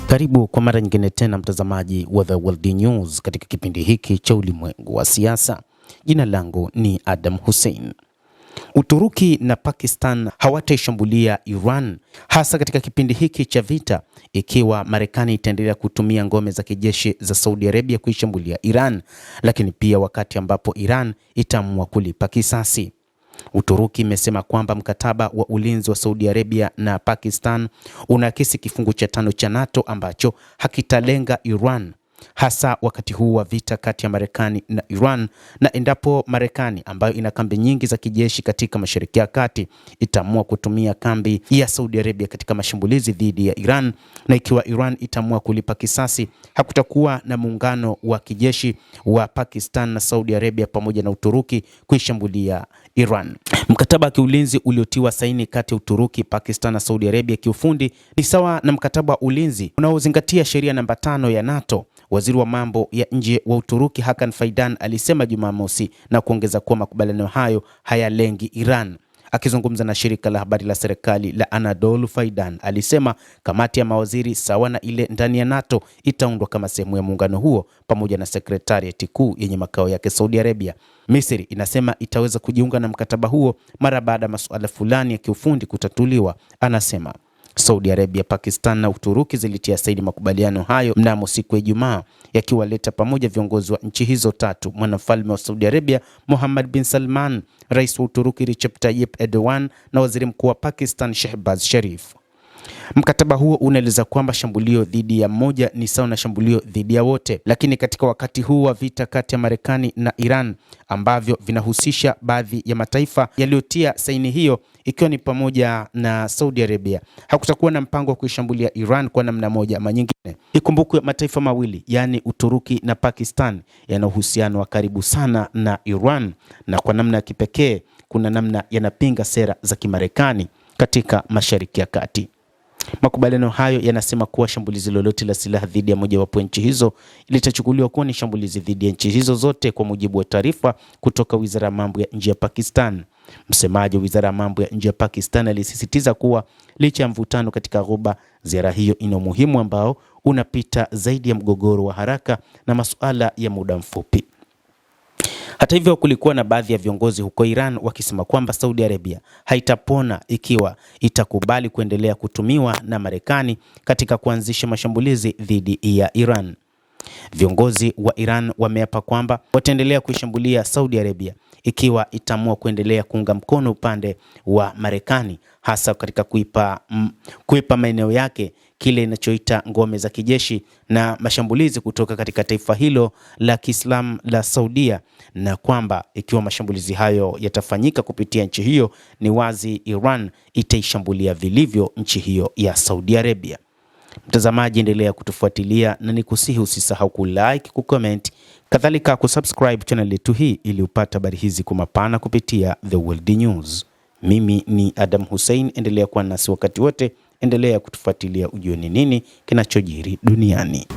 Karibu kwa mara nyingine tena mtazamaji wa The World News katika kipindi hiki cha ulimwengu wa siasa. Jina langu ni Adam Hussein. Uturuki na Pakistan hawataishambulia Iran hasa katika kipindi hiki cha vita ikiwa Marekani itaendelea kutumia ngome za kijeshi za Saudi Arabia kuishambulia Iran, lakini pia wakati ambapo Iran itaamua kulipa kisasi. Uturuki imesema kwamba mkataba wa ulinzi wa Saudi Arabia na Pakistan unaakisi kifungu cha 5 cha NATO ambacho hakitalenga Iran hasa wakati huu wa vita kati ya Marekani na Iran, na endapo Marekani ambayo ina kambi nyingi za kijeshi katika Mashariki ya Kati itaamua kutumia kambi ya Saudi Arabia katika mashambulizi dhidi ya Iran, na ikiwa Iran itaamua kulipa kisasi, hakutakuwa na muungano wa kijeshi wa Pakistan na Saudi Arabia pamoja na Uturuki kuishambulia Iran. Mkataba wa kiulinzi uliotiwa saini kati ya Uturuki, Pakistan na Saudi Arabia kiufundi ni sawa na mkataba wa ulinzi unaozingatia sheria namba 5 ya NATO. Waziri wa mambo ya nje wa Uturuki Hakan Fidan alisema Jumamosi, na kuongeza kuwa makubaliano hayo hayalengi Iran. Akizungumza na shirika la habari la serikali la Anadolu, Fidan alisema kamati ya mawaziri sawa na ile ndani ya NATO itaundwa kama sehemu ya muungano huo pamoja na sekretarieti kuu yenye makao yake Saudi Arabia. Misri inasema itaweza kujiunga na mkataba huo mara baada ya masuala fulani ya kiufundi kutatuliwa. Anasema Saudi Arabia, Pakistan na Uturuki zilitia saini makubaliano hayo mnamo siku ya Ijumaa, yakiwaleta pamoja viongozi wa nchi hizo tatu: mwanamfalme wa Saudi Arabia Mohammed bin Salman, rais wa Uturuki Recep Tayyip Erdogan na waziri mkuu wa Pakistan Shehbaz Sharif. Mkataba huo unaeleza kwamba shambulio dhidi ya mmoja ni sawa na shambulio dhidi ya wote, lakini katika wakati huu wa vita kati ya Marekani na Iran ambavyo vinahusisha baadhi ya mataifa yaliyotia saini hiyo ikiwa ni pamoja na Saudi Arabia, hakutakuwa na mpango wa kuishambulia Iran kwa namna moja ama nyingine. Ikumbukwe mataifa mawili, yani Uturuki na Pakistan, yana uhusiano wa karibu sana na Iran, na kwa namna ya kipekee kuna namna yanapinga sera za Kimarekani katika Mashariki ya Kati. Makubaliano hayo yanasema kuwa shambulizi lolote la silaha dhidi ya mojawapo nchi hizo litachukuliwa kuwa ni shambulizi dhidi ya nchi hizo zote, kwa mujibu wa taarifa kutoka Wizara ya Mambo ya Nje ya Pakistan. Msemaji wa Wizara ya Mambo ya Nje ya Pakistan alisisitiza kuwa licha ya mvutano katika Ghuba, ziara hiyo ina umuhimu ambao unapita zaidi ya mgogoro wa haraka na masuala ya muda mfupi. Hata hivyo, kulikuwa na baadhi ya viongozi huko Iran wakisema kwamba Saudi Arabia haitapona ikiwa itakubali kuendelea kutumiwa na Marekani katika kuanzisha mashambulizi dhidi ya Iran. Viongozi wa Iran wameapa kwamba wataendelea kuishambulia Saudi Arabia ikiwa itaamua kuendelea kuunga mkono upande wa Marekani, hasa katika kuipa maeneo yake kile inachoita ngome za kijeshi na mashambulizi kutoka katika taifa hilo la Kiislamu la Saudia, na kwamba ikiwa mashambulizi hayo yatafanyika kupitia nchi hiyo, ni wazi Iran itaishambulia vilivyo nchi hiyo ya Saudi Arabia. Mtazamaji, endelea kutufuatilia na nikusihi usisahau kulike, kucomment, kadhalika kusubscribe channel yetu hii ili upate habari hizi kwa mapana kupitia The World News. Mimi ni Adam Hussein, endelea kuwa nasi wakati wote, endelea kutufuatilia ujue ni nini kinachojiri duniani.